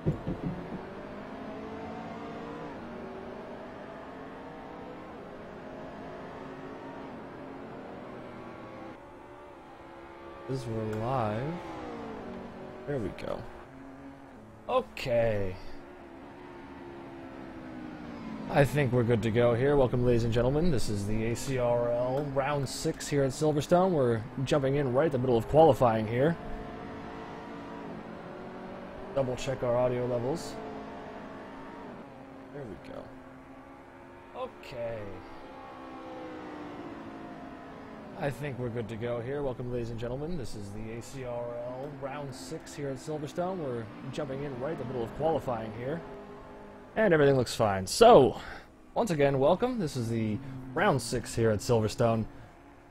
As we're live. There we go. Okay. I think we're good to go here. Welcome, ladies and gentlemen. This is the ACRL round 6 here at Silverstone. We're jumping in right in the middle of qualifying here. Double check our audio levels. There we go. Okay. I think we're good to go here. Welcome, ladies and gentlemen. This is the ACRL round 6 here at Silverstone. We're jumping in right in the middle of qualifying here. And everything looks fine. So, once again, welcome. This is the round 6 here at Silverstone.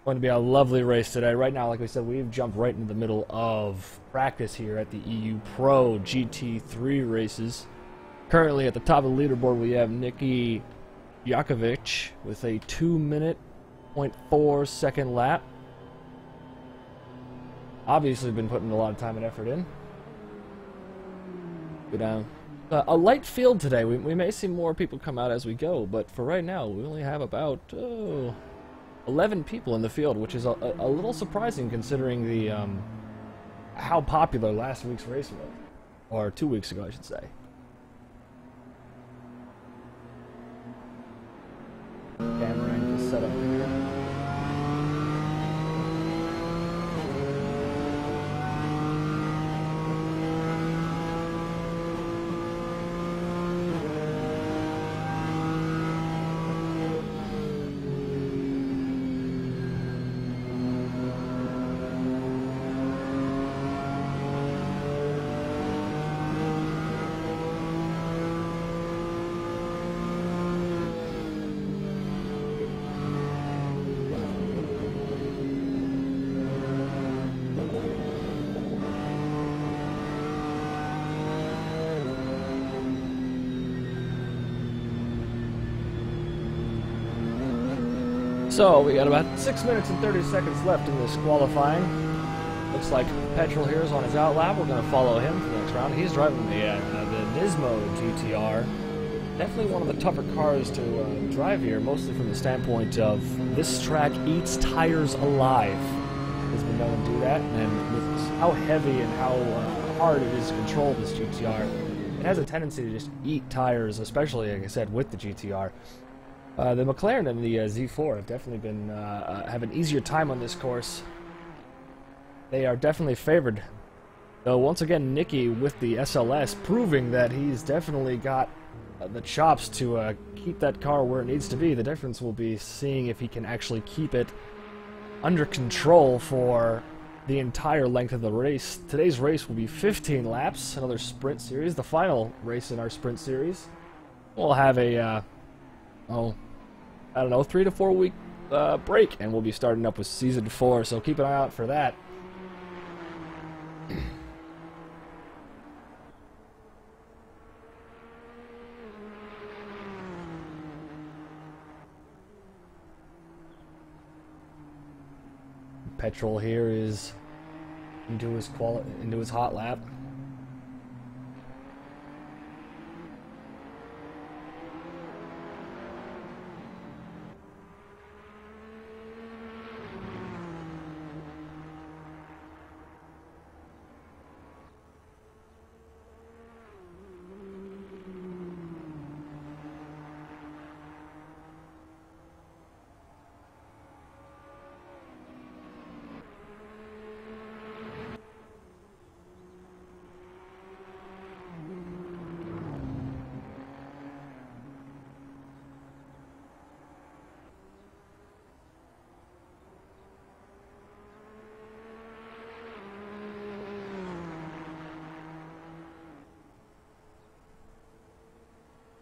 Going to be a lovely race today. Right now, like we said, we've jumped right into the middle of practice here at the EU Pro GT3 races. Currently at the top of the leaderboard, we have Nicky Jakovic with a 2-minute 0.4 second lap. Obviously been putting a lot of time and effort in. Go down. A light field today. We may see more people come out as we go, but for right now we only have about 11 people in the field, which is a little surprising considering the how popular last week's race was, or 2 weeks ago I should say. Camera angle set up here. So, we got about 6 minutes and 30 seconds left in this qualifying. Looks like Petrol here is on his outlap. We're going to follow him for the next round. He's driving the Nismo GTR. Definitely one of the tougher cars to drive here, mostly from the standpoint of this track eats tires alive. It's been known to do that, and with how heavy and how hard it is to control this GTR, it has a tendency to just eat tires, especially, like I said, with the GTR. The McLaren and the Z4 have definitely been have an easier time on this course. They are definitely favored. Though once again, Nicky with the SLS proving that he's definitely got the chops to keep that car where it needs to be. The difference will be seeing if he can actually keep it under control for the entire length of the race. Today's race will be 15 laps, another sprint series, the final race in our sprint series. We'll have a I don't know, 3 to 4 week break, and we'll be starting up with season 4, so keep an eye out for that. Petrol here is into his hot lap.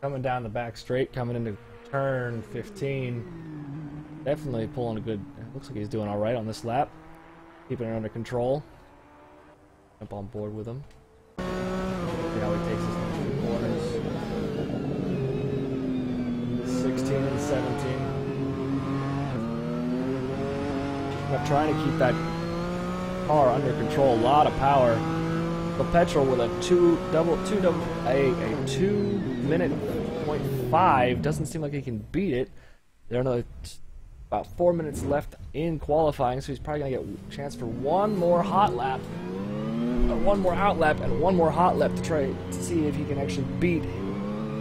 Coming down the back straight, coming into turn 15. Definitely pulling a good... Looks like he's doing alright on this lap. Keeping it under control. Jump on board with him. See how he takes his corners. 16 and 17. I'm trying to keep that car under control. A lot of power Petrol with a 2:minute.5 doesn't seem like he can beat it. There are another about 4 minutes left in qualifying, so he's probably gonna get a chance for one more hot lap, one more out lap, and one more hot lap to try to see if he can actually beat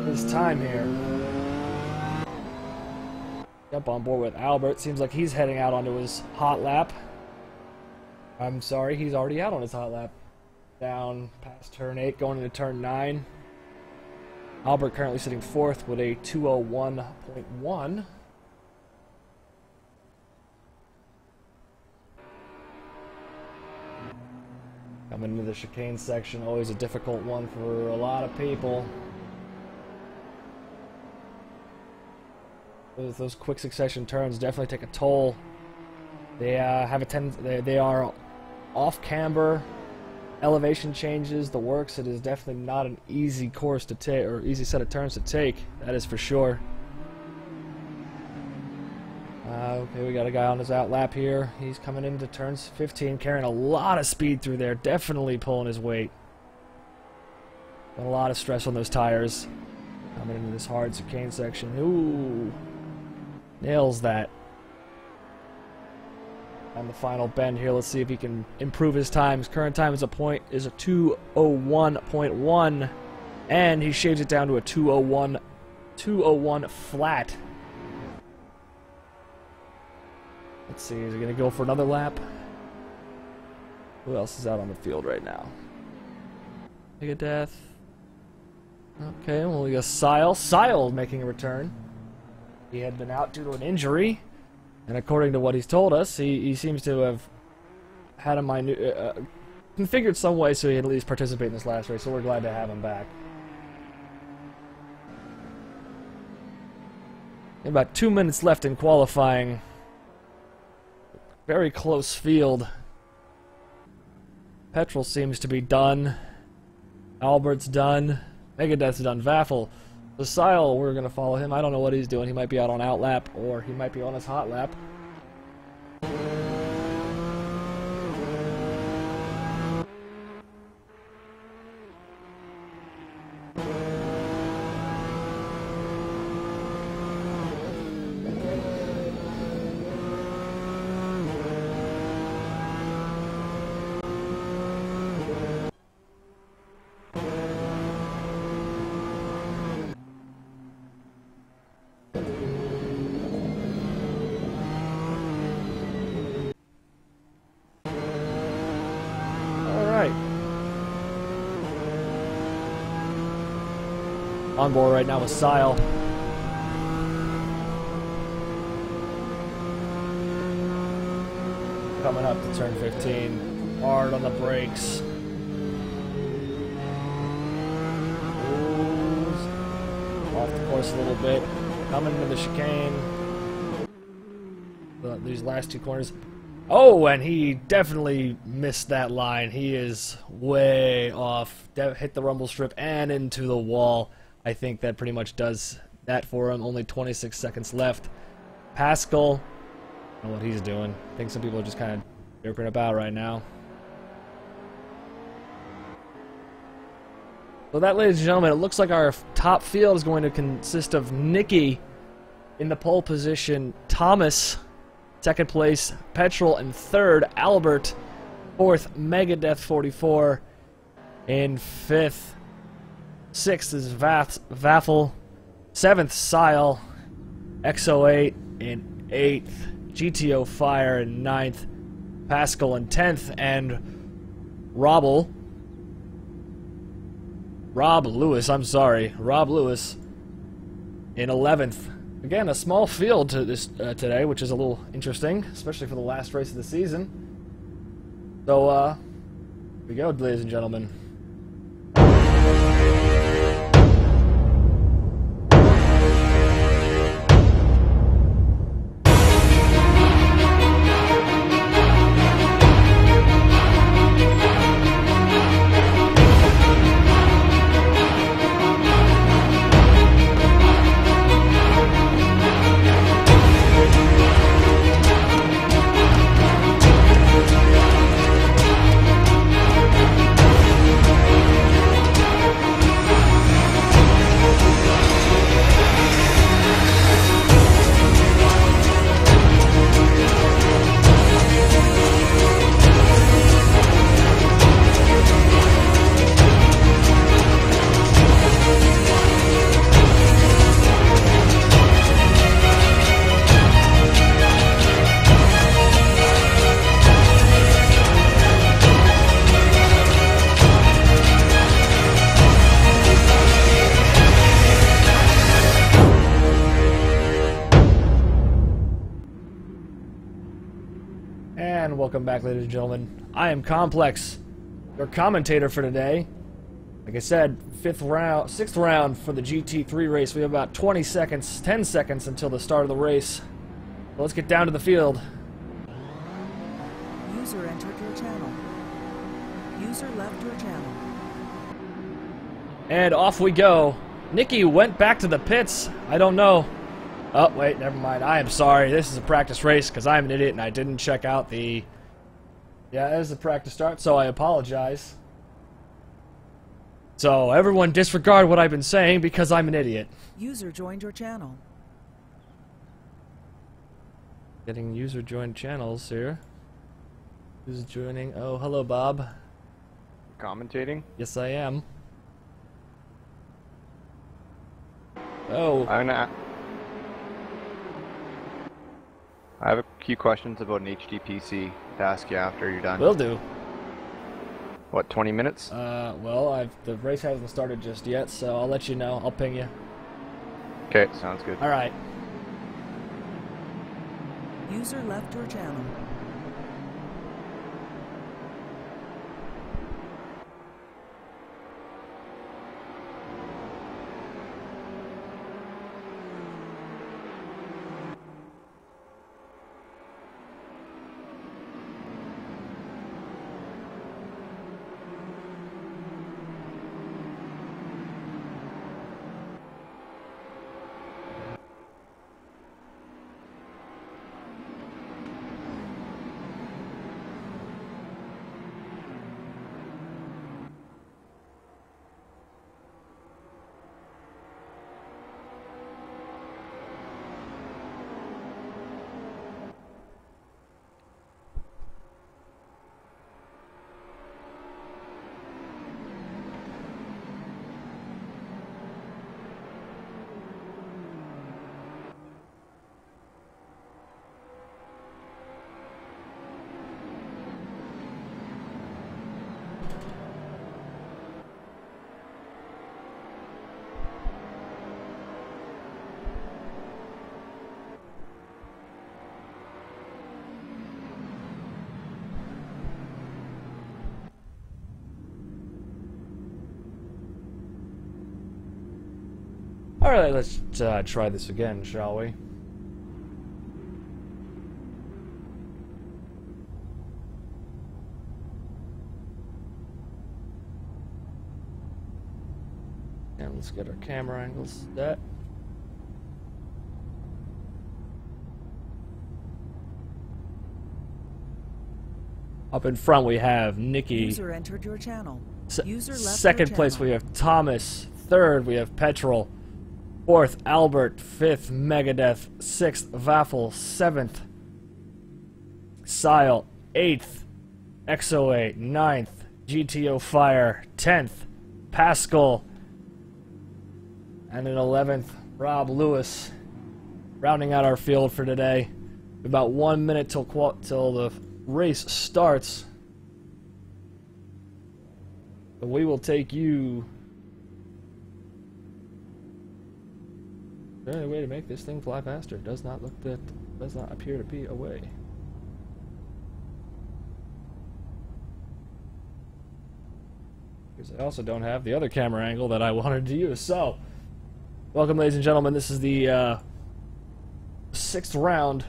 his time here. Jump on board with Albert. Seems like he's heading out onto his hot lap. I'm sorry, he's already out on his hot lap. Down past turn 8, going into turn 9. Albert currently sitting 4th with a 2:01.1. Coming into the chicane section, always a difficult one for a lot of people. Those quick succession turns definitely take a toll. They have they are off camber, elevation changes, the works. It is definitely not an easy course to take, or easy set of turns to take. That is for sure. Okay, we got a guy on his out lap here. He's coming into turns 15, carrying a lot of speed through there, definitely pulling his weight. Got a lot of stress on those tires. Coming into this hard chicane section. Ooh, nails that. On the final bend here, let's see if he can improve his time. His current time is a 2:01.1, and he shaves it down to a 2:01 flat. Let's see, is he gonna go for another lap? Who else is out on the field right now? Megadeth. Okay, well, we got Sile making a return. He had been out due to an injury, and according to what he's told us, he seems to have had a configured some way so he can at least participate in this last race, so we're glad to have him back. About 2 minutes left in qualifying. Very close field. Petrol seems to be done. Albert's done. Megadeth's done. Vaffel. Sile, we're going to follow him. I don't know what he's doing. He might be out on out lap, or he might be on his hot lap. On board right now with Sile. Coming up to turn 15. Hard on the brakes. Off the course a little bit. Coming into the chicane. These last two corners. Oh, and he definitely missed that line. He is way off. Hit the rumble strip and into the wall. I think that pretty much does that for him. Only 26 seconds left. Pascal, I don't know what he's doing. I think some people are just kind of joking about right now. So that, ladies and gentlemen, it looks like our top field is going to consist of Nicky in the pole position, Thomas, second place, Petrol in third, Albert, fourth, Megadeth 44 in fifth. Sixth is Vaffel. Seventh, Sile. XO8 in eighth. GTO Fire in ninth. Pascal in 10th. And Rob Lewis in 11th. Again, a small field to this today, which is a little interesting, especially for the last race of the season. So, here we go, ladies and gentlemen. And welcome back, ladies and gentlemen. I am Complex, your commentator for today. Like I said, sixth round for the GT3 race. We have about 10 seconds until the start of the race. So let's get down to the field. User entered your channel. User left your channel. And off we go. Nikki went back to the pits. I don't know. Oh, wait, never mind. I am sorry. This is a practice race because I'm an idiot and I didn't check out the... Yeah, this is a practice start, so I apologize. So, everyone disregard what I've been saying because I'm an idiot. User joined your channel. Getting user joined channels here. Who's joining? Oh, hello, Bob. Commentating? Yes, I am. Oh. I have a few questions about an HD PC to ask you after you're done. Will do. What, 20 minutes? Well, the race hasn't started just yet, so I'll let you know. I'll ping you. Okay, sounds good. Alright. User left your channel. Alright, let's try this again, shall we? And let's get our camera angles set. Up in front we have Nikki. User entered your channel. User left Second your place channel. we have Thomas. Third we have Petrol. Fourth, Albert. Fifth, Megadeth. Sixth, Vaffle. Seventh, Sile. Eighth, XO8. Ninth, GTO Fire. 10th, Pascal. And in 11th, Rob Lewis. Rounding out our field for today. About 1 minute till the race starts. So we will take you... Is there any way to make this thing fly faster? It does not appear to be a way. Because I also don't have the other camera angle that I wanted to use. So, welcome, ladies and gentlemen. This is the 6th round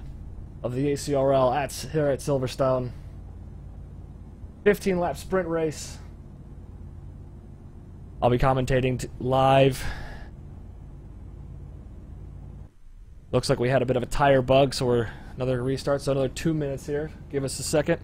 of the ACRL here at Silverstone. 15-lap sprint race. I'll be commentating live. Looks like we had a bit of a tire bug, so we're another restart, so another 2 minutes here. Give us a second.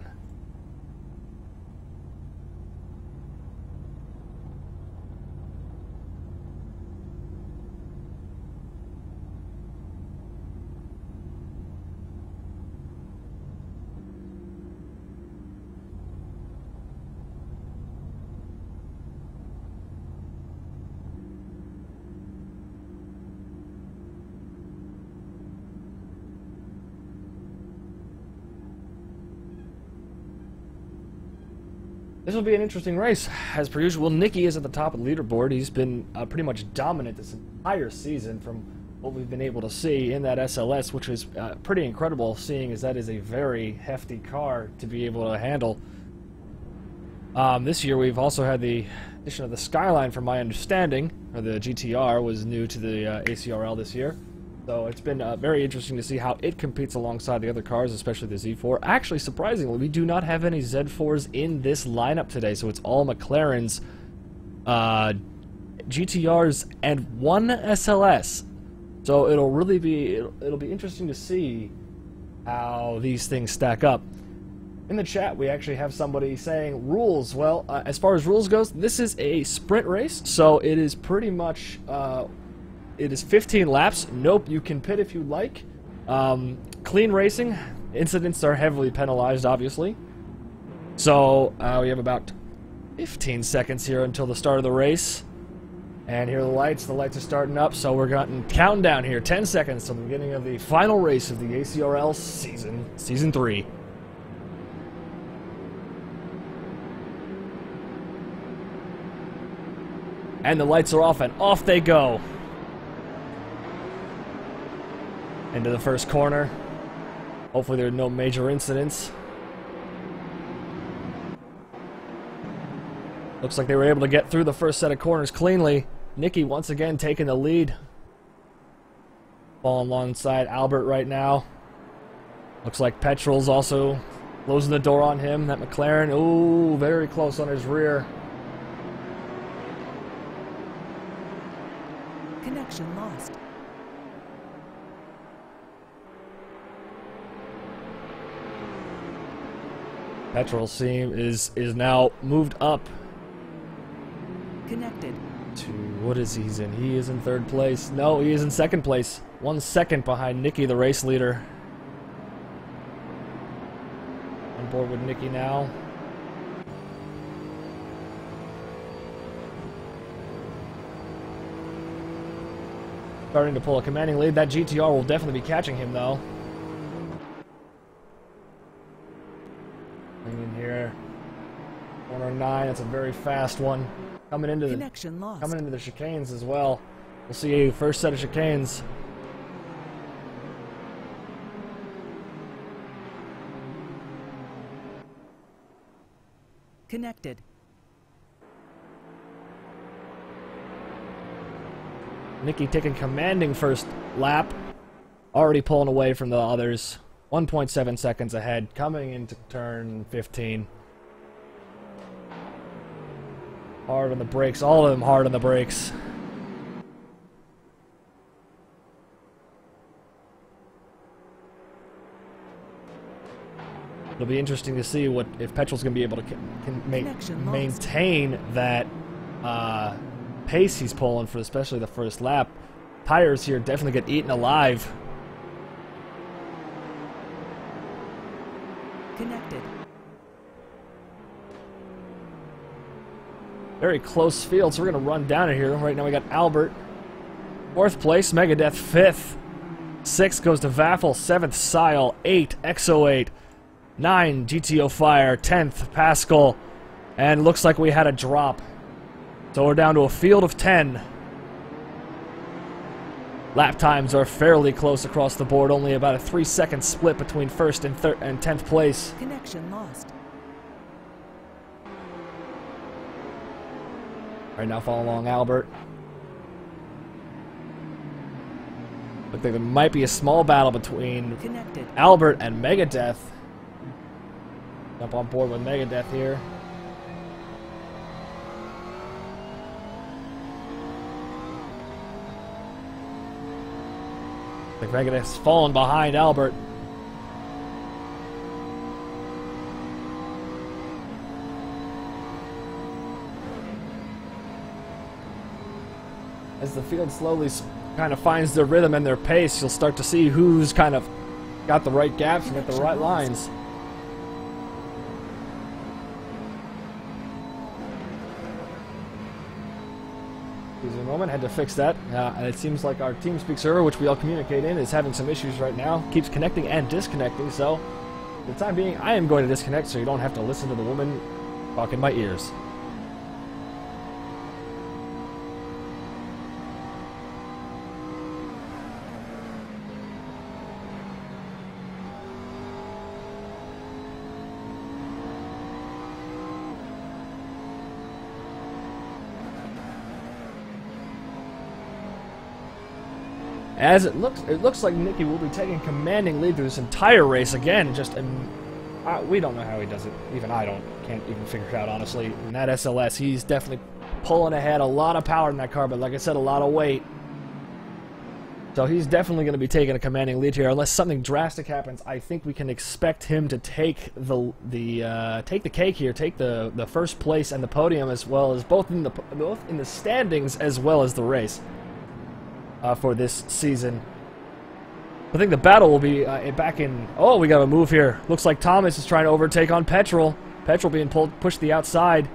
This will be an interesting race. As per usual, Nicky is at the top of the leaderboard. He's been pretty much dominant this entire season from what we've been able to see in that SLS, which is pretty incredible, seeing as that is a very hefty car to be able to handle. This year we've also had the addition of the Skyline, from my understanding, or the GTR was new to the ACRL this year. So it's been very interesting to see how it competes alongside the other cars, especially the Z4. Actually, surprisingly, we do not have any Z4s in this lineup today, so it's all McLarens, GTRs, and one SLS. So it'll really be it'll be interesting to see how these things stack up. In the chat, we actually have somebody saying rules. Well, as far as rules goes, this is a sprint race, so it is pretty much it is 15 laps. Nope, you can pit if you like. Clean racing incidents are heavily penalized, obviously. So we have about 15 seconds here until the start of the race. And here are the lights. The lights are starting up, so we're getting countdown here. 10 seconds till the beginning of the final race of the ACRL season 3. And the lights are off, and off they go. Into the first corner. Hopefully there are no major incidents. Looks like they were able to get through the first set of corners cleanly. Nicky once again taking the lead. Falling alongside Albert right now. Looks like Petrol's also closing the door on him. That McLaren, ooh, very close on his rear. Connection lost. Petrol's team is now moved up Connected. to, what is he's in? He is in third place. No, he is in second place. 1 second behind Nicky, the race leader. On board with Nicky now. Starting to pull a commanding lead. That GTR will definitely be catching him, though. In here, 109. That's a very fast one. Coming into Connection lost. coming into the chicanes as well. We'll see a first set of chicanes. Connected. Nicky taking commanding first lap. Already pulling away from the others. 1.7 seconds ahead, coming into turn 15. Hard on the brakes, all of them hard on the brakes. It'll be interesting to see what if Petrol's going to be able to maintain that pace he's pulling for especially the first lap. Tires here definitely get eaten alive. Connected. Very close field, so we're going to run down it here. Right now we got Albert. 4th place, Megadeth 5th. 6th goes to Vaffle. 7th, Sile. 8, XO8. 9, GTO Fire. 10th, Pascal. And looks like we had a drop. So we're down to a field of 10. Lap times are fairly close across the board. Only about a 3-second split between 1st and 10th place. Connection lost. Right now, follow along Albert. Looks like there might be a small battle between Connected. Albert and Megadeth. Jump on board with Megadeth here. Looks like Megadeth's fallen behind Albert. As the field slowly kind of finds their rhythm and their pace, you'll start to see who's kind of got the right gaps and got the right lines. Excuse me a moment, had to fix that. It seems like our TeamSpeak server, which we all communicate in, is having some issues right now. Keeps connecting and disconnecting, so for the time being, I am going to disconnect so you don't have to listen to the woman talk in my ears. As it looks like Nicky will be taking commanding lead through this entire race again. We don't know how he does it. Even I can't even figure it out, honestly. In that SLS, he's definitely pulling ahead. A lot of power in that car, but like I said, a lot of weight. So he's definitely going to be taking a commanding lead here. Unless something drastic happens, I think we can expect him to take the cake here, take the first place and the podium, as well as both in the standings as well as the race for this season. I think the battle will be back in... Oh, we got a move here. Looks like Thomas is trying to overtake on Petrol. Petrol being pushed to the outside.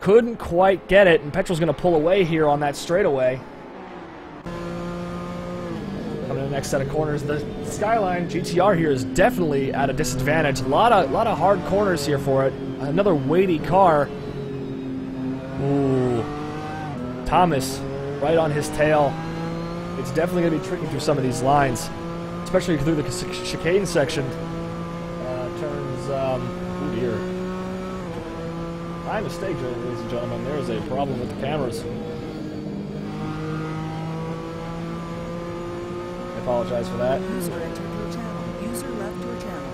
Couldn't quite get it, and Petrol's going to pull away here on that straightaway. Coming to the next set of corners. The Skyline GTR here is definitely at a disadvantage. A lot of hard corners here for it. Another weighty car. Ooh. Thomas right on his tail. It's definitely going to be tricky through some of these lines. Especially through the chicane section. Turns, oh dear. My mistake, ladies and gentlemen. There's a problem with the cameras. I apologize for that. User entered your channel. User left your channel.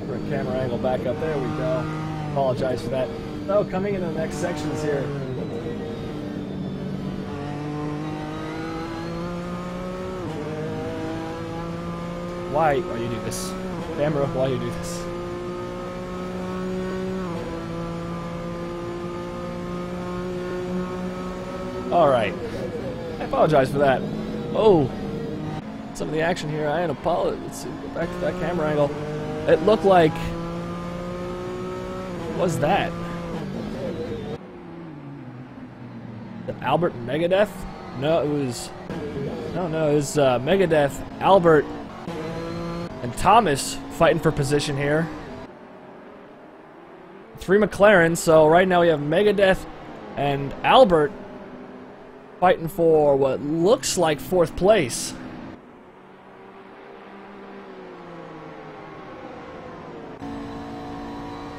Bring camera angle back up. There we go. Apologize for that. So, coming into the next sections here. Why you do this? Camera, why you do this? Alright. I apologize for that. Oh! Some of the action here, I apologize. Let's see, go back to that camera angle. It looked like... What was that? The Albert Megadeth? No, it was... No, it was Megadeth, Albert, and Thomas fighting for position here. 3 McLarens, so right now we have Megadeth and Albert fighting for what looks like 4th place.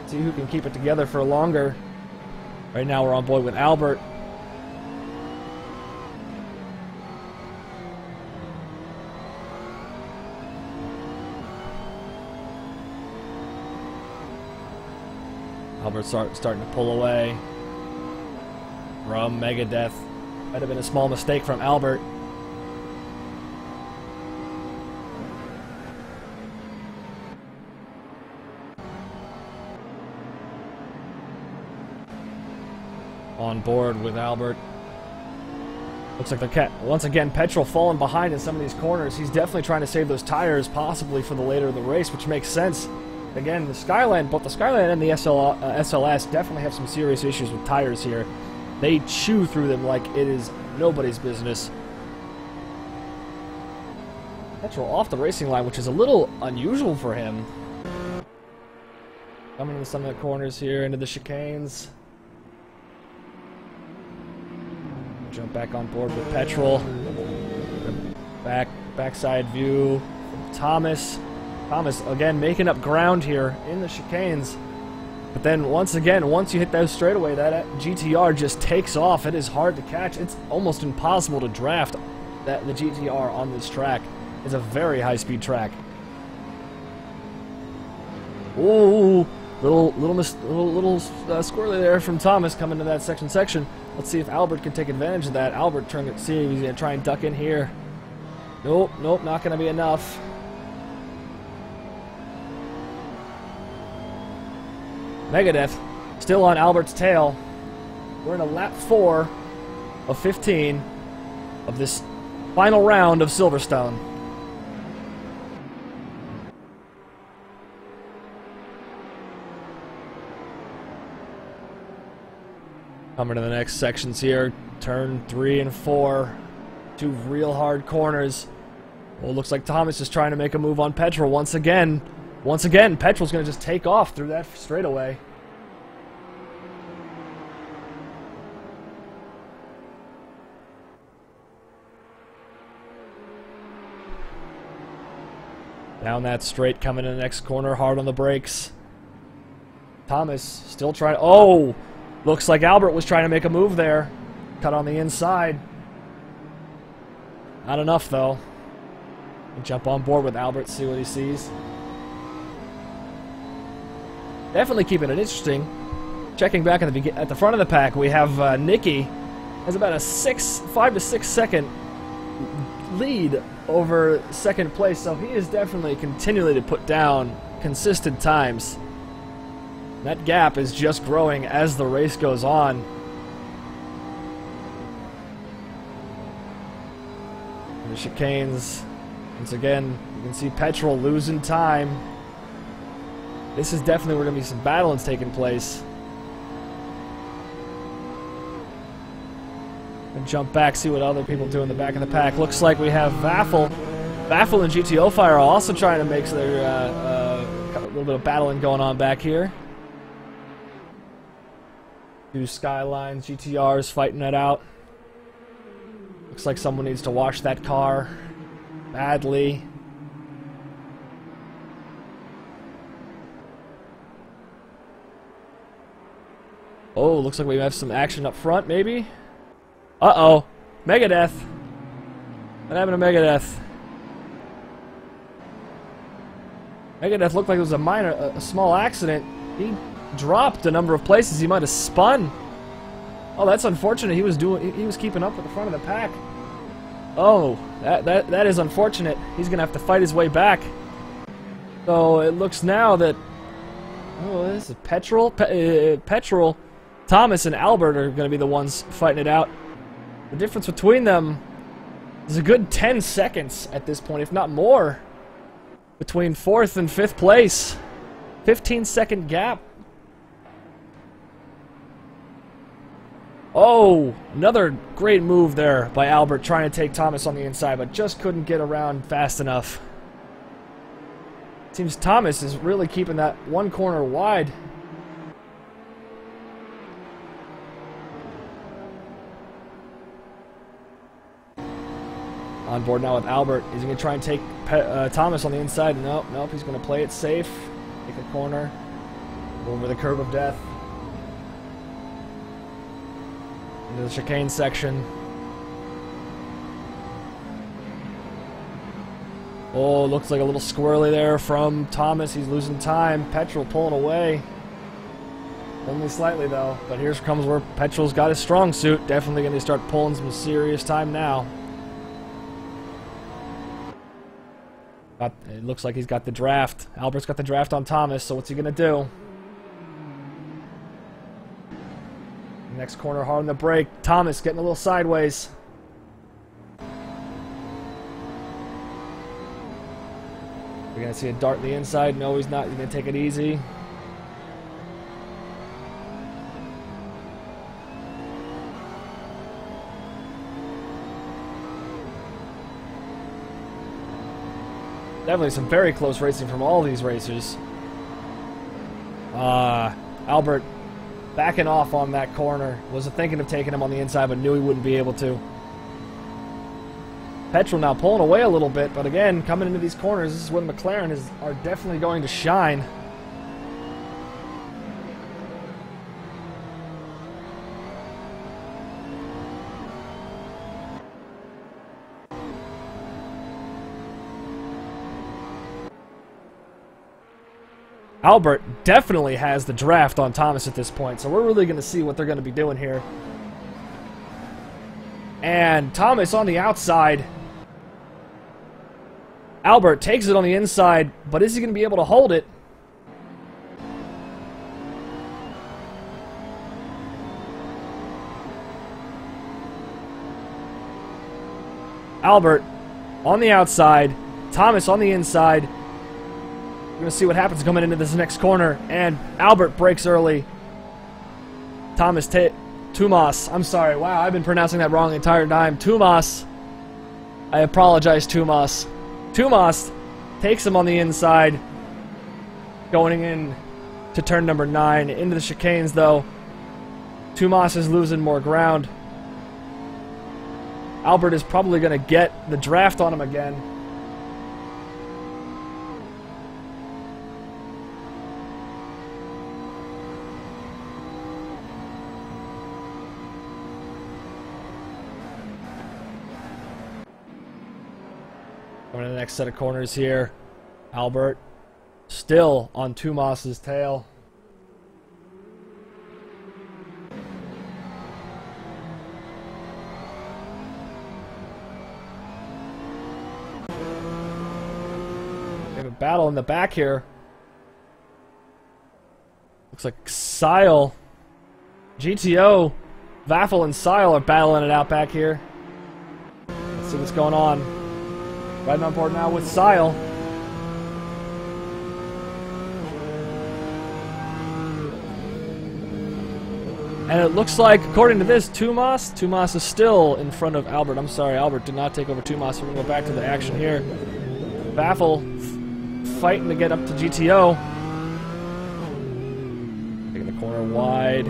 See who can keep it together for longer. Right now we're on board with Albert. Albert's starting to pull away from Megadeth. Might have been a small mistake from Albert. On board with Albert. Looks like the once again, Petrol falling behind in some of these corners. He's definitely trying to save those tires, possibly for the later in the race, which makes sense. Again, the Skyline, both the Skyline and the SLS definitely have some serious issues with tires here. They chew through them like it is nobody's business. Petrol off the racing line, which is a little unusual for him. Coming into some of the corners here, into the chicanes. Jump back on board with Petrol. Backside view. Thomas. Thomas, again, making up ground here in the chicanes. But then, once again, once you hit those straightaway, that GTR just takes off. It is hard to catch. It's almost impossible to draft the GTR on this track. It's a very high-speed track. Ooh, little squirrely there from Thomas coming to that section. Let's see if Albert can take advantage of that. Albert trying to see if he's going to try and duck in here. Nope, not going to be enough. Megadeth still on Albert's tail. We're in a lap 4 of 15 of this final round of Silverstone. Coming to the next sections here. Turn 3 and 4. 2 real hard corners. Well, it looks like Thomas is trying to make a move on Petrol once again. Once again, Petrol's going to just take off through that straightaway. Down that straight, coming in the next corner, hard on the brakes. Thomas still trying. Oh! Looks like Albert was trying to make a move there. cut on the inside. Not enough, though. We'll jump on board with Albert, see what he sees. Definitely keeping it interesting. Checking back at the front of the pack, we have Nicky has about a 5 to 6 second lead over second place, so he is definitely continually to put down consistent times. That gap is just growing as the race goes on. And the chicanes, once again, you can see Petrol losing time. This is definitely where going to be some battling taking place. And jump back, see what other people do in the back of the pack. Looks like we have Vaffle. Vaffle and GTO Fire are also trying to make their a little bit of battling going on back here. Two Skylines, GTRs fighting it out. Looks like someone needs to wash that car badly. Oh, looks like we have some action up front, maybe? Uh-oh. Megadeth. What happened to Megadeth? Megadeth looked like it was a small accident. He dropped a number of places. He might have spun. Oh, that's unfortunate. He was keeping up with the front of the pack. Oh, that is unfortunate. He's gonna have to fight his way back. So it looks now that this is Petrol. Petrol, Thomas, and Albert are gonna be the ones fighting it out. The difference between them is a good 10 seconds at this point, if not more, between 4th and 5th place. 15-second gap. Oh, another great move there by Albert trying to take Thomas on the inside, but just couldn't get around fast enough. Seems Thomas is really keeping that one corner wide. On board now with Albert. He's going to try and take Thomas on the inside. Nope, he's going to play it safe. Take a corner. Over the curb of death. Into the chicane section. Oh, looks like a little squirrely there from Thomas. He's losing time. Petrol pulling away. Only slightly, though. But here comes where Petrol's got his strong suit. Definitely going to start pulling some serious time now. It looks like he's got the draft. Albert's got the draft on Thomas, so what's he going to do? Next corner, hard on the brake. Thomas getting a little sideways. We're going to see a dart in the inside. No, he's not. He's going to take it easy. Definitely some very close racing from all these racers. Albert backing off on that corner. Wasn't thinking of taking him on the inside, but knew he wouldn't be able to. Petrol now pulling away a little bit, but again, coming into these corners, this is when McLaren are definitely going to shine. Albert definitely has the draft on Thomas at this point, so we're really going to see what they're going to be doing here. And Thomas on the outside. Albert takes it on the inside, but is he going to be able to hold it? Albert on the outside, Thomas on the inside. We're going to see what happens coming into this next corner. And Albert breaks early. Tumas. I'm sorry. Wow, I've been pronouncing that wrong the entire time. Tumas. I apologize, Tumas. Tumas takes him on the inside. Going in to turn number 9. Into the chicanes, though. Tumas is losing more ground. Albert is probably going to get the draft on him again. Coming to the next set of corners here. Albert still on Tomas's tail. We have a battle in the back here. Looks like Sile, GTO, Vaffel and Sile are battling it out back here. Let's see what's going on. Riding on board now with Sile. And it looks like, according to this, Tomas is still in front of Albert. I'm sorry, Albert did not take over Tomas. We're going to go back to the action here. Vaffel fighting to get up to GTO. Taking the corner wide.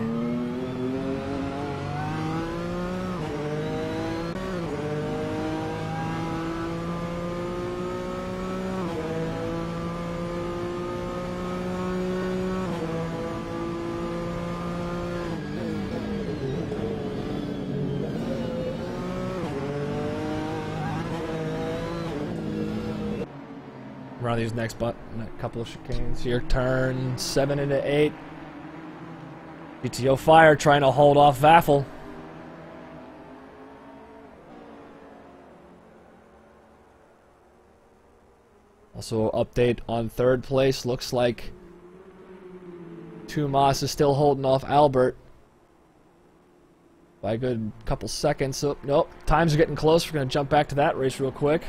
Around these next couple of chicanes here. Turn 7 into 8. GTO Fire trying to hold off Vaffel. Also, update on third place. Looks like Tomas is still holding off Albert by a good couple seconds. So, nope, times are getting close. We're going to jump back to that race real quick.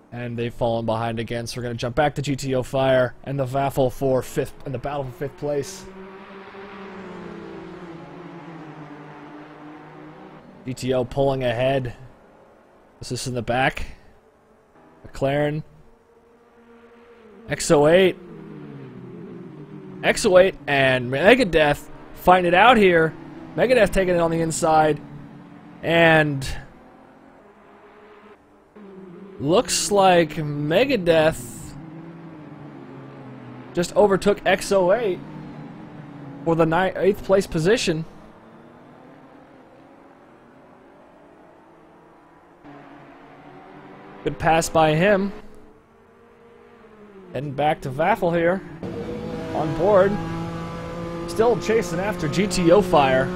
And they've fallen behind again, so we're going to jump back to GTO Fire and the Vaffel for fifth in the battle for 5th place. GTO pulling ahead. This is in the back. McLaren. XO8. XO8 and Megadeth fighting it out here. Megadeth taking it on the inside. And looks like Megadeth just overtook XO8 for the 8th place position. Good pass by him. Heading back to Vaffel here. On board. Still chasing after GTO Fire.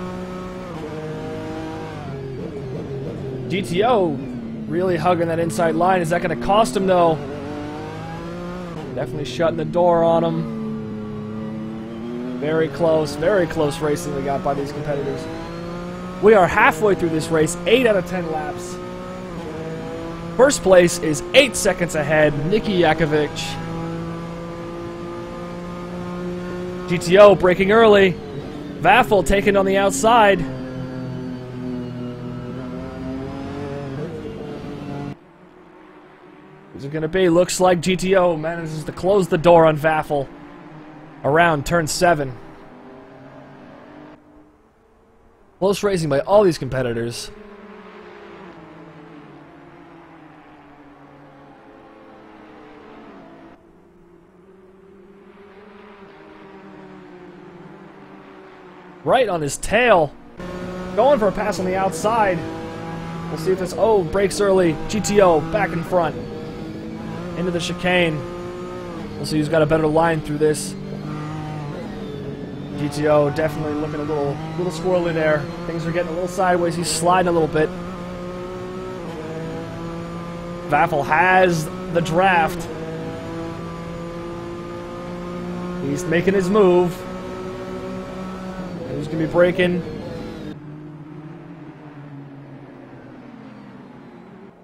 GTO really hugging that inside line. Is that going to cost him, though? Definitely shutting the door on him. Very close racing we got by these competitors. We are halfway through this race, 8 out of 10 laps. First place is 8 seconds ahead, Nikki Yakovic. GTO braking early. Vaffel taking on the outside. Who's it going to be? Looks like GTO manages to close the door on Vaffel around turn 7. Close racing by all these competitors. Right on his tail. Going for a pass on the outside. We'll see if this... Oh, brakes early. GTO back in front. Into the chicane. We'll see who's got a better line through this. GTO definitely looking a little squirrely there. Things are getting a little sideways. He's sliding a little bit. Vaffel has the draft. He's making his move. Who's going to be braking?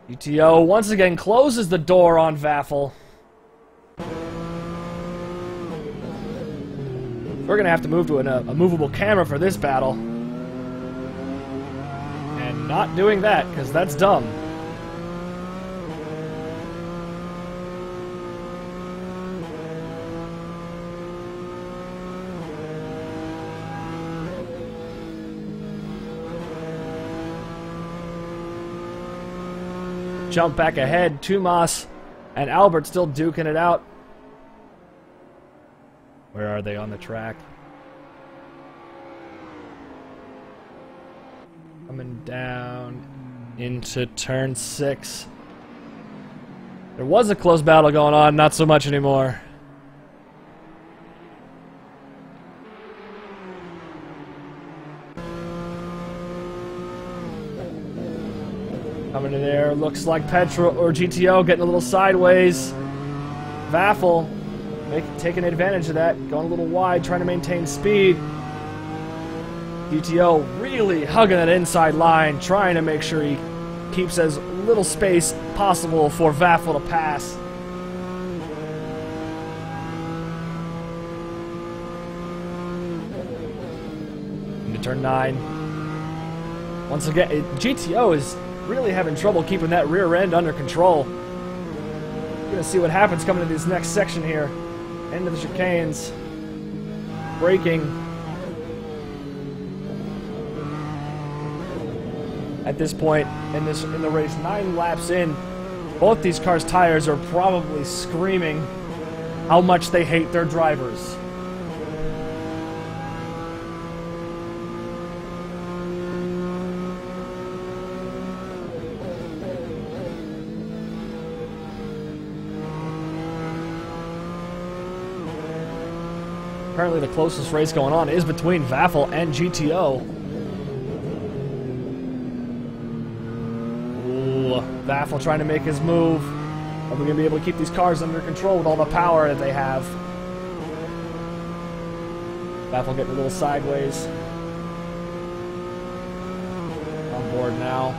GTO once again closes the door on Vaffel. We're going to have to move to a movable camera for this battle. And not doing that, because that's dumb. Jump back ahead. Tomas and Albert still duking it out. Where are they on the track? Coming down into turn 6. There was a close battle going on, not so much anymore. Coming in there, looks like Petrol or GTO getting a little sideways. Vaffel taking advantage of that, going a little wide, trying to maintain speed. GTO really hugging that inside line, trying to make sure he keeps as little space possible for Vaffel to pass. Into turn 9. Once again, GTO is really having trouble keeping that rear end under control. We're gonna see what happens coming into this next section here. End of the chicanes. Braking. At this point in the race, 9 laps in, both these cars' tires are probably screaming how much they hate their drivers. Apparently the closest race going on is between Vaffel and GTO. Ooh, Vaffel trying to make his move. Are we going to be able to keep these cars under control with all the power that they have? Vaffel getting a little sideways. On board now.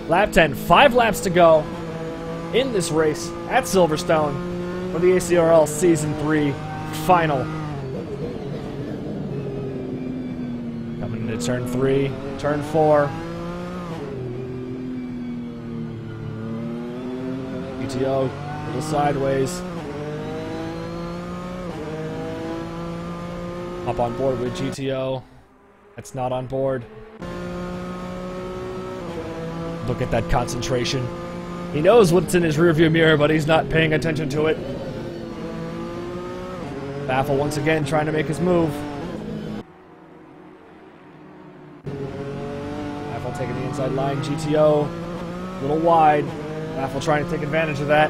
Lap 10, 5 laps to go in this race at Silverstone for the ACRL Season 3 final. Coming into turn 3, turn 4. GTO, a little sideways. Up on board with GTO. That's not on board. Look at that concentration. He knows what's in his rearview mirror, but he's not paying attention to it. Vaffel once again trying to make his move. Vaffel taking the inside line. GTO a little wide. Vaffel trying to take advantage of that.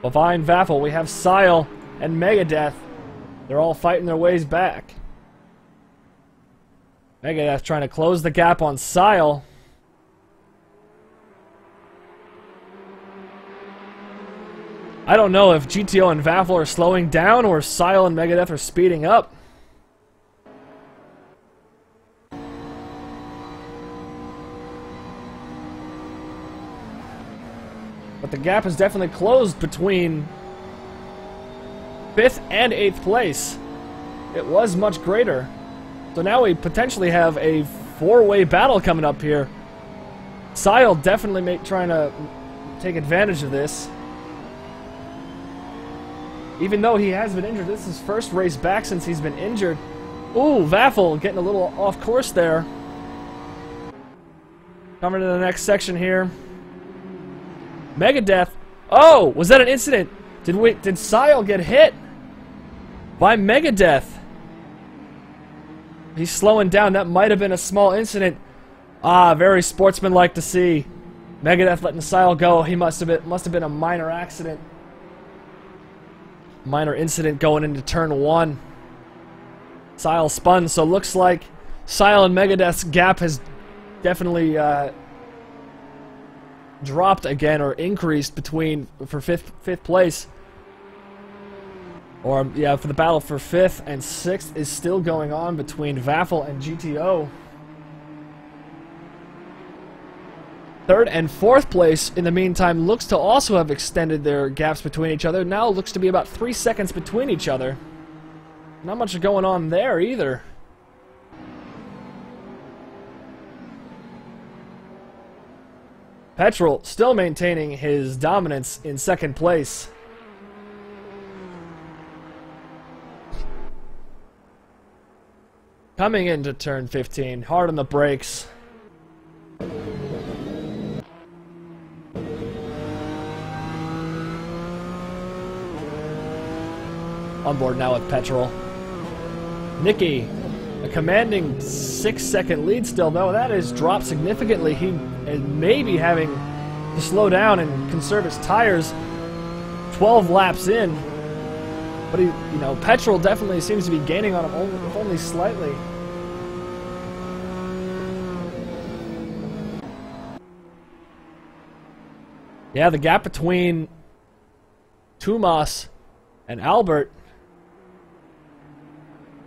Behind Vaffel, we have Sile and Megadeth. They're all fighting their ways back. Megadeth trying to close the gap on Sile. I don't know if GTO and Vaffel are slowing down or Sile and Megadeth are speeding up. But the gap is definitely closed between 5th and 8th place. It was much greater. So now we potentially have a 4-way battle coming up here. Sile definitely trying to take advantage of this. Even though he has been injured, this is his first race back since he's been injured. Ooh, Vaffel getting a little off course there. Coming to the next section here. Megadeth. Oh, was that an incident? Did Sile get hit by Megadeth? He's slowing down. That might have been a small incident. Ah, very sportsmanlike to see. Megadeth letting Sile go. He must have been a minor accident. Minor incident going into turn 1. Sile spun, so looks like Sile and Megadeth's gap has definitely dropped again, or increased for fifth place. Or yeah, for the battle for 5th and 6th is still going on between Vaffel and GTO. 3rd and 4th place, in the meantime, looks to also have extended their gaps between each other. Now it looks to be about 3 seconds between each other. Not much going on there either. Petrol still maintaining his dominance in 2nd place. Coming into turn 15, hard on the brakes. On board now with Petrol. Nicky, a commanding 6-second lead still, though. That has dropped significantly. He may be having to slow down and conserve his tires 12 laps in. But he, you know, Petrol definitely seems to be gaining on him, if only slightly. Yeah, the gap between Tomas and Albert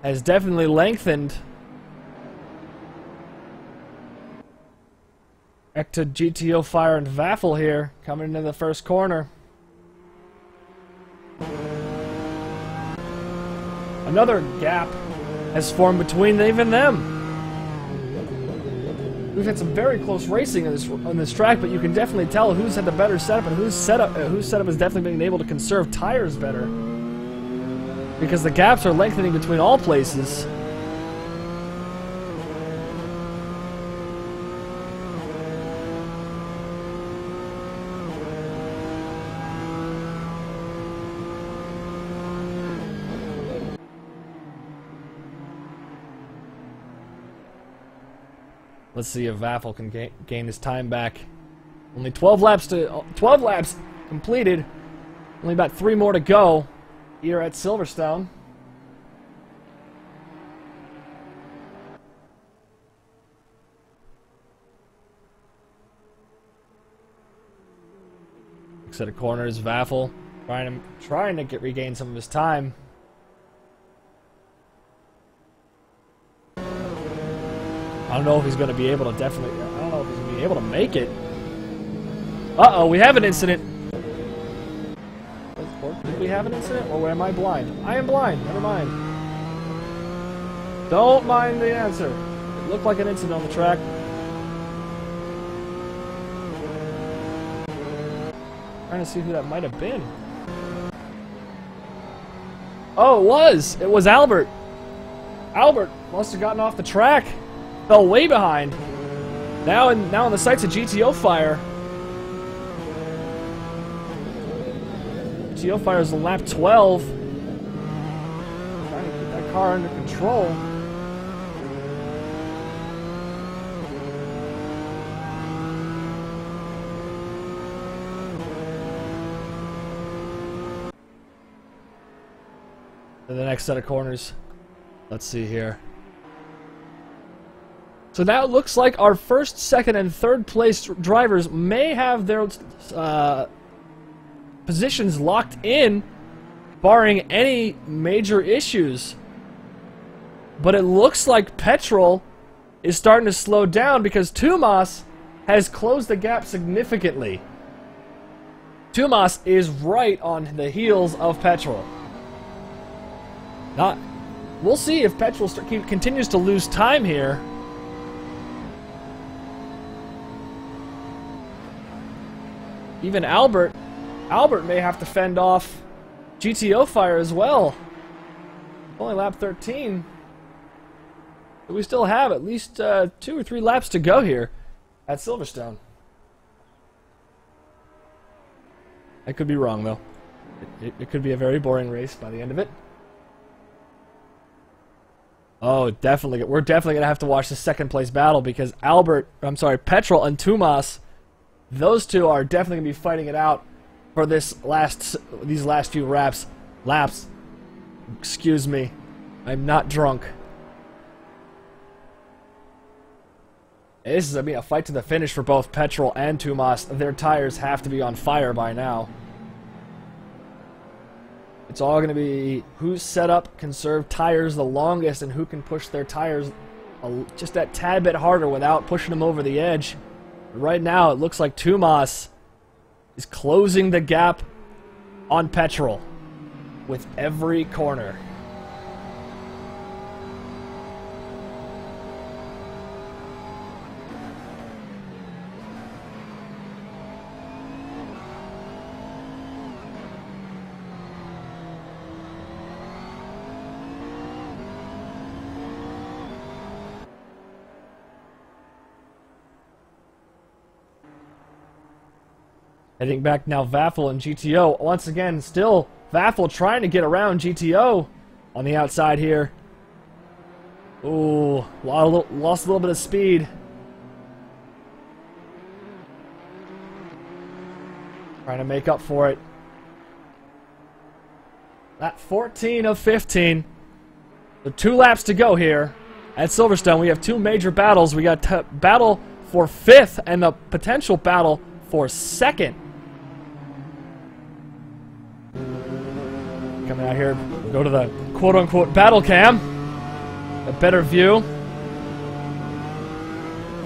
has definitely lengthened. Back to GTO Fire and Vaffel here, coming into the first corner. Another gap has formed between even them. We've had some very close racing on this track, but you can definitely tell who's had the better setup and whose setup has definitely been able to conserve tires better. Because the gaps are lengthening between all places. Let's see if Vaffel can gain his time back. Only 12 laps completed. Only about 3 more to go here at Silverstone. Next set of corners, Vaffel trying to regain some of his time. I don't know if he's going to be able to I don't know if he's going to be able to make it. Uh-oh, we have an incident. Did we have an incident, or am I blind? I am blind. Never mind. Don't mind the answer. It looked like an incident on the track. Trying to see who that might have been. Oh, it was! It was Albert. Albert must have gotten off the track. Fell way behind. Now in the sights of GTO Fire. GTO Fire is lap 12. Trying to keep that car under control. And the next set of corners. Let's see here. So now it looks like our first, second, and third place drivers may have their positions locked in, barring any major issues. But it looks like Petrol is starting to slow down because Tomas has closed the gap significantly. Tomas is right on the heels of Petrol. We'll see if Petrol continues to lose time here. Even Albert may have to fend off GTO Fire as well. Only lap 13. But we still have at least 2 or 3 laps to go here at Silverstone. I could be wrong, though. It could be a very boring race by the end of it. Oh, definitely. We're definitely going to have to watch the second place battle because Petrol and Tomas, those two are definitely going to be fighting it out for these last few laps. Excuse me. I'm not drunk. This is going to be a fight to the finish for both Petrol and Tomas. Their tires have to be on fire by now. It's all going to be whose setup conserve tires the longest and who can push their tires just that tad bit harder without pushing them over the edge. Right now, it looks like Tomas is closing the gap on Petrol with every corner. Heading back now, Vaffel and GTO. Once again, still Vaffel trying to get around GTO on the outside here. Ooh, lost a little bit of speed. Trying to make up for it. That 14 of 15. So 2 laps to go here at Silverstone. We have 2 major battles. We got battle for 5th and the potential battle for 2nd. Coming out here, we'll go to the quote-unquote battle cam. A better view.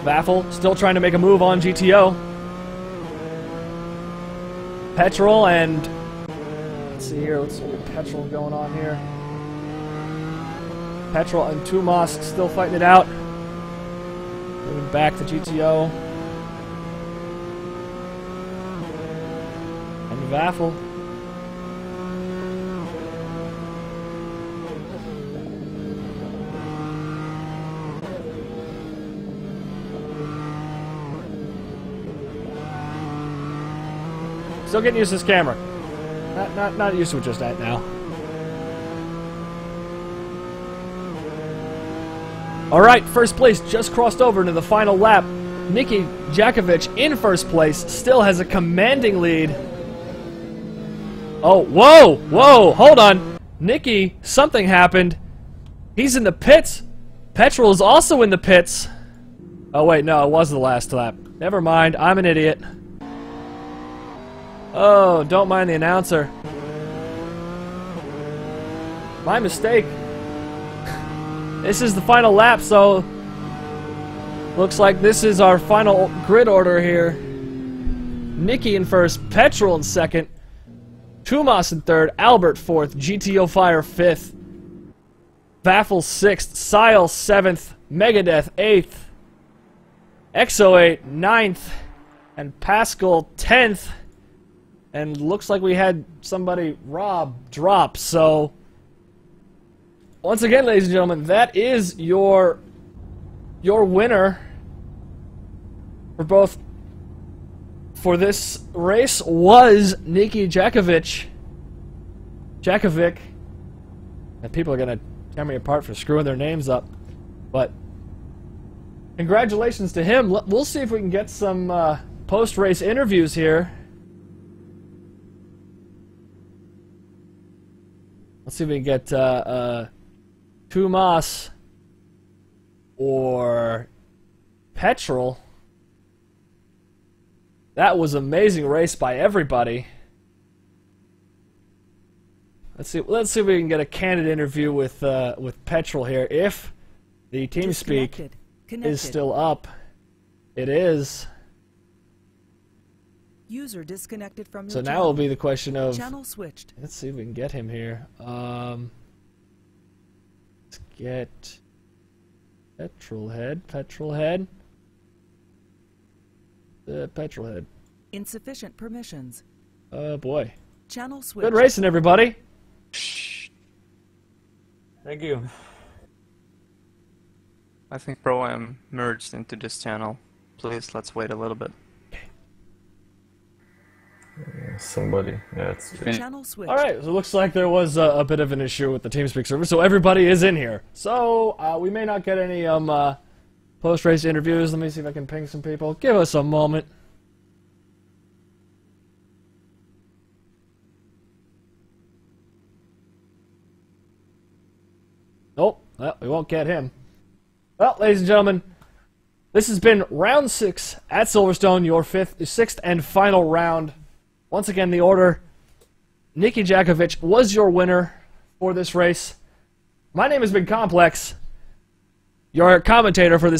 Vaffel still trying to make a move on GTO. Petrol and... let's see here, let's see what Petrol going on here. Petrol and Tumas still fighting it out. Moving back to GTO. And Vaffel. Still getting used to this camera. Not used to it just that now. Alright, first place just crossed over into the final lap. Nikki Jakovic in first place still has a commanding lead. Oh, whoa! Whoa! Hold on! Nikki, something happened. He's in the pits. Petrol is also in the pits. Oh wait, no, it was the last lap. Never mind, I'm an idiot. Oh, don't mind the announcer. My mistake. This is the final lap, so looks like this is our final grid order here. Nikki in first, Petrol in second, Tumas in third, Albert fourth, GTO Fire fifth, Vaffel sixth, Sile seventh, Megadeth eighth, Exo8 ninth, and Pascal 10th. And looks like we had somebody, Rob, drop. So, once again, ladies and gentlemen, that is your winner for this race was Nikki Jakovic. And people are gonna tear me apart for screwing their names up, but congratulations to him. We'll see if we can get some post-race interviews here. Let's see if we can get Tumas or Petrol. That was an amazing race by everybody. Let's see if we can get a candid interview with Petrol here. If the TeamSpeak is still up, it is. User disconnected from your So now channel. will be the question of Channel switched. let's see if we can get him here. Let's get Petrol Head. Petrol Head. Insufficient permissions. Oh boy. Channel switched. Good racing, everybody. Thank you. I think Pro-Am merged into this channel. Please, let's wait a little bit. Somebody, yeah, it's Channel switched. Alright, so it looks like there was a bit of an issue with the TeamSpeak server, so everybody is in here. So, we may not get any post-race interviews. Let me see if I can ping some people. Give us a moment. Nope, well, we won't get him. Well, ladies and gentlemen, this has been round 6 at Silverstone, your 6th and final round. Once again, the order, Nikki Jakovic was your winner for this race. My name has been Complex, your commentator for this